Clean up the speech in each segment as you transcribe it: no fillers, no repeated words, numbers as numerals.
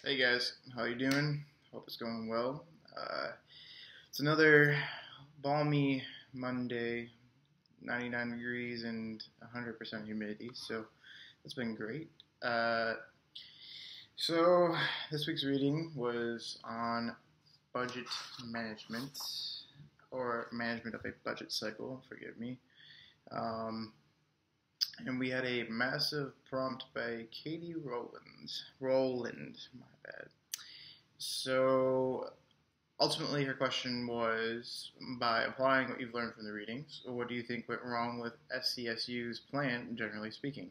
Hey guys, how you doing? Hope it's going well. It's another balmy Monday, 99 degrees and 100% humidity, so it's been great. Uh, so this week's reading was on budget management, or management of a budget cycle, forgive me. Um, and we had a massive prompt by Katie Rowland, my bad. So ultimately, her question was, by applying what you've learned from the readings, what do you think went wrong with SCSU's plan, generally speaking?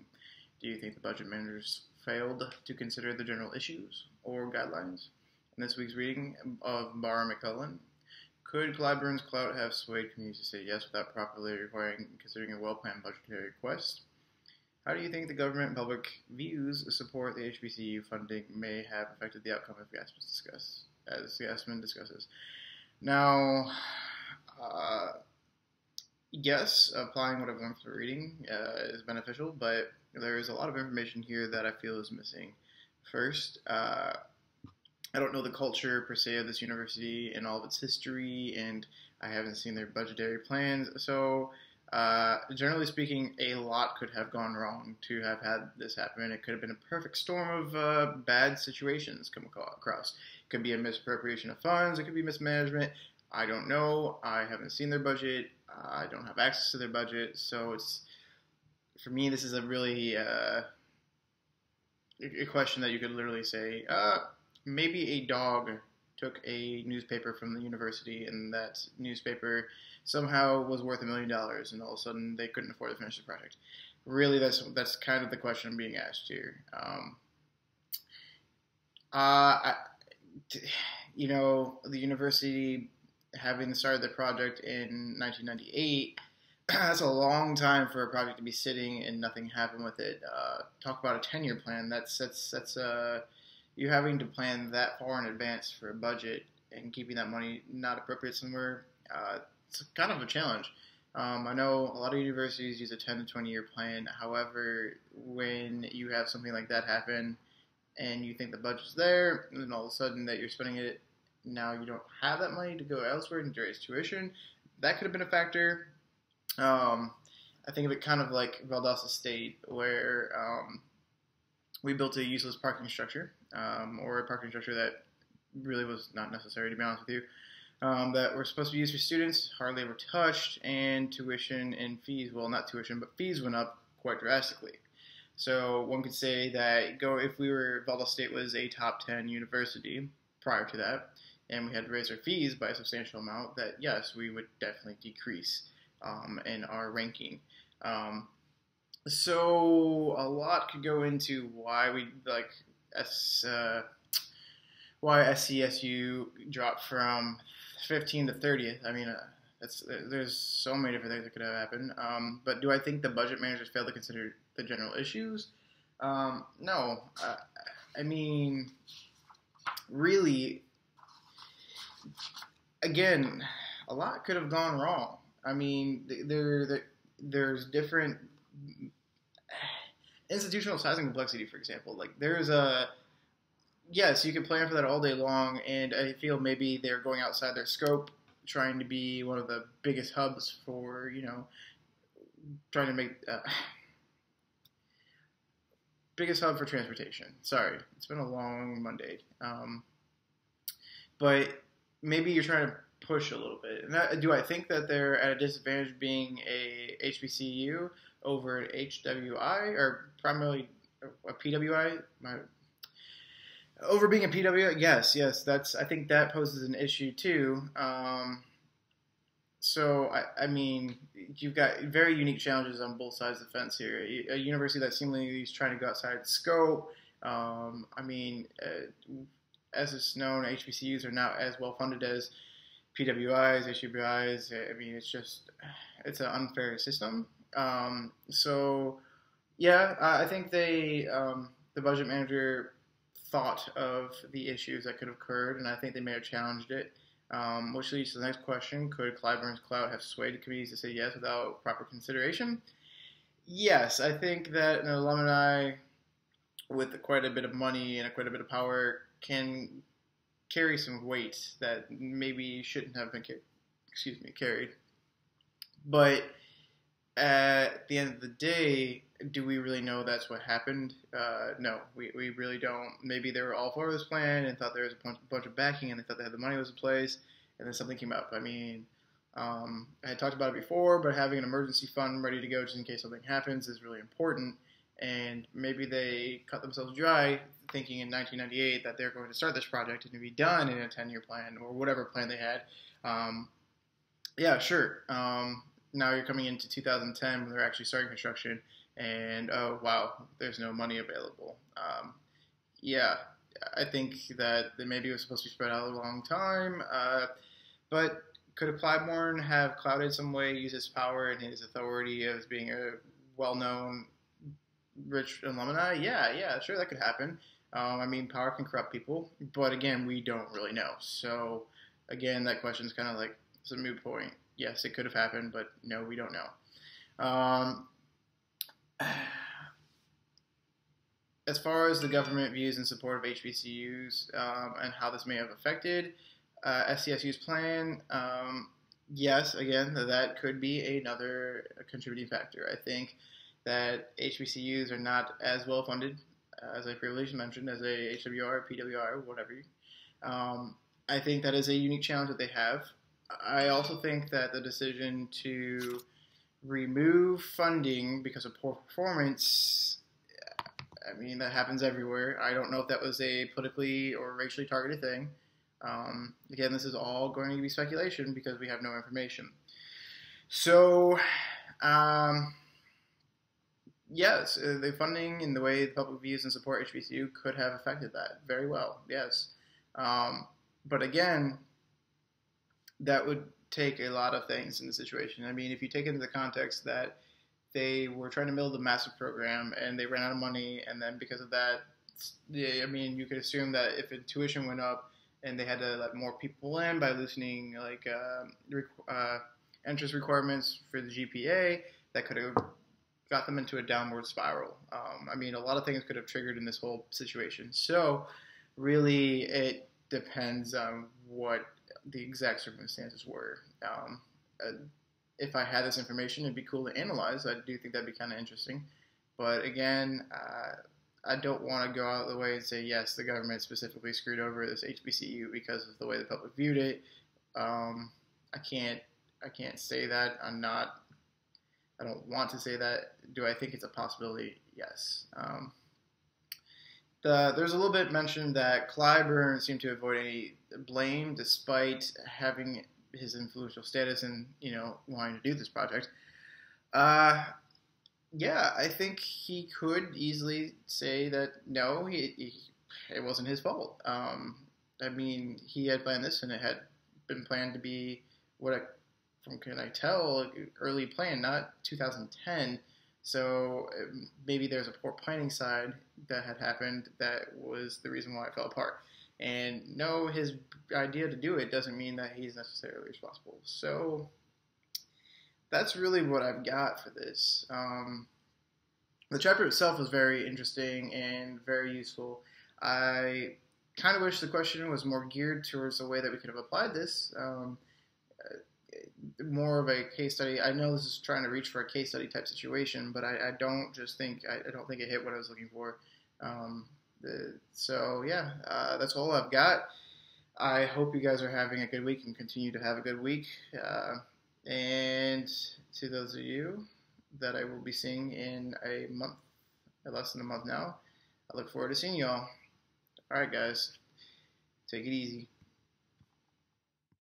Do you think the budget managers failed to consider the general issues or guidelines? In this week's reading of Barr McClellan, could Clyburn's clout have swayed communities to say yes without properly requiring considering a well-planned budgetary request? How do you think the government and public views support the HBCU funding may have affected the outcome of as Gassman discusses? Now, yes, applying what I've learned through reading is beneficial, but there is a lot of information here that I feel is missing. First, I don't know the culture per se of this university and all of its history, and I haven't seen their budgetary plans, so generally speaking, a lot could have gone wrong to have had this happen. It could have been a perfect storm of bad situations come across. It could be a misappropriation of funds. It could be mismanagement. I don't know. I haven't seen their budget. I don't have access to their budget. So for me, this is a really a question that you could literally say, maybe a dog took a newspaper from the university, and that newspaper somehow was worth $1 million, and all of a sudden they couldn't afford to finish the project. Really, that's kind of the question I'm being asked here. The university having started the project in 1998, that's a long time for a project to be sitting and nothing happened with it. Talk about a 10-year plan. That's you having to plan that far in advance for a budget and keeping that money not appropriate somewhere, it's kind of a challenge. I know a lot of universities use a 10 to 20-year plan. However, when you have something like that happen and you think the budget's there, and then all of a sudden that you're spending it, now you don't have that money to go elsewhere and raise tuition, that could have been a factor. I think of it kind of like Valdosta State, where we built a useless parking structure, or a parking structure that really was not necessary, to be honest with you, that were supposed to be used for students, hardly ever touched, and tuition and fees, well, not tuition, but fees went up quite drastically. So one could say that if Valdosta State was a top 10 university prior to that, and we had to raise our fees by a substantial amount, that yes, we would definitely decrease in our ranking. So a lot could go into why why SCSU dropped from 15 to 30th. I mean, there's so many different things that could have happened. But do I think the budget managers failed to consider the general issues? No. I mean, really, again, a lot could have gone wrong. I mean, there's different institutional size and complexity, for example. Like, yes, you can plan for that all day long, and I feel maybe they're going outside their scope, trying to be one of the biggest hubs for, trying to make, biggest hub for transportation. Sorry, it's been a long Monday. But maybe you're trying to push a little bit. And do I think that they're at a disadvantage being a HBCU over an HWI, or primarily a PWI? Over being a PWI, yes, I think that poses an issue too. So I mean, you've got very unique challenges on both sides of the fence here. A university that seemingly is trying to go outside its scope. As it's known, HBCUs are not as well funded as PWIs, HWIs. I mean, it's an unfair system. So yeah, I think the budget manager thought of the issues that could have occurred, and I think they may have challenged it. Which leads to the next question: could Clyburn's clout have swayed committees to say yes without proper consideration? Yes, I think that an alumni with quite a bit of money and quite a bit of power can carry some weight that maybe shouldn't have been carried. But at the end of the day, do we really know that's what happened? No, we really don't. Maybe they were all for this plan and thought there was a bunch of backing and they thought they had the money was in place, and then something came up. I mean, I had talked about it before, but having an emergency fund ready to go just in case something happens is really important. And maybe they cut themselves dry thinking in 1998 that they're going to start this project and to be done in a 10-year plan or whatever plan they had. Yeah, sure. Now you're coming into 2010 when they're actually starting construction, and oh wow, there's no money available. Yeah, I think that maybe it was supposed to be spread out a long time, but could Clyburn have clouded some way, use his power and his authority as being a well-known rich alumni? Yeah, sure, that could happen. I mean, power can corrupt people, but again, we don't really know. So again, that question is kind of like it's a moot point. Yes, it could have happened, but no, we don't know. As far as the government views in support of HBCUs and how this may have affected SCSU's plan, yes, again, that could be another contributing factor. I think that HBCUs are not as well funded, as I previously mentioned, as a HWR, PWR, whatever. I think that is a unique challenge that they have. I also think that the decision to remove funding because of poor performance, I mean, that happens everywhere. I don't know if that was a politically or racially targeted thing. Again, this is all going to be speculation because we have no information. So, yes, the funding and the way the public views and support HBCU could have affected that very well, yes. But again, that would take a lot of things in the situation. I mean, if you take into the context that they were trying to build a massive program and they ran out of money, and then because of that, I mean, you could assume that if tuition went up and they had to let more people in by loosening like entrance requirements for the GPA, that could have got them into a downward spiral. I mean, a lot of things could have triggered in this whole situation. So really, it depends on what the exact circumstances were. If I had this information, it'd be cool to analyze. I do think that'd be kind of interesting. But again, I don't want to go out of the way and say, yes, the government specifically screwed over this HBCU because of the way the public viewed it. I can't say that. I don't want to say that. Do I think it's a possibility? Yes. There's a little bit mentioned that Clyburn seemed to avoid any blame despite having his influential status and, wanting to do this project. Yeah, I think he could easily say that no, it wasn't his fault. I mean, he had planned this and it had been planned to be from can I tell, early plan, not 2010. So maybe there's a poor planning side that had happened that was the reason why it fell apart. And no, his idea to do it doesn't mean that he's necessarily responsible. So that's really what I've got for this. The chapter itself was very interesting and very useful. I kind of wish the question was more geared towards the way that we could have applied this. More of a case study. I know this is trying to reach for a case study type situation, but I don't think it hit what I was looking for. So yeah, that's all I've got. I hope you guys are having a good week and continue to have a good week. And to those of you that I will be seeing in a month, less than a month now, I look forward to seeing y'all. All right, guys, take it easy.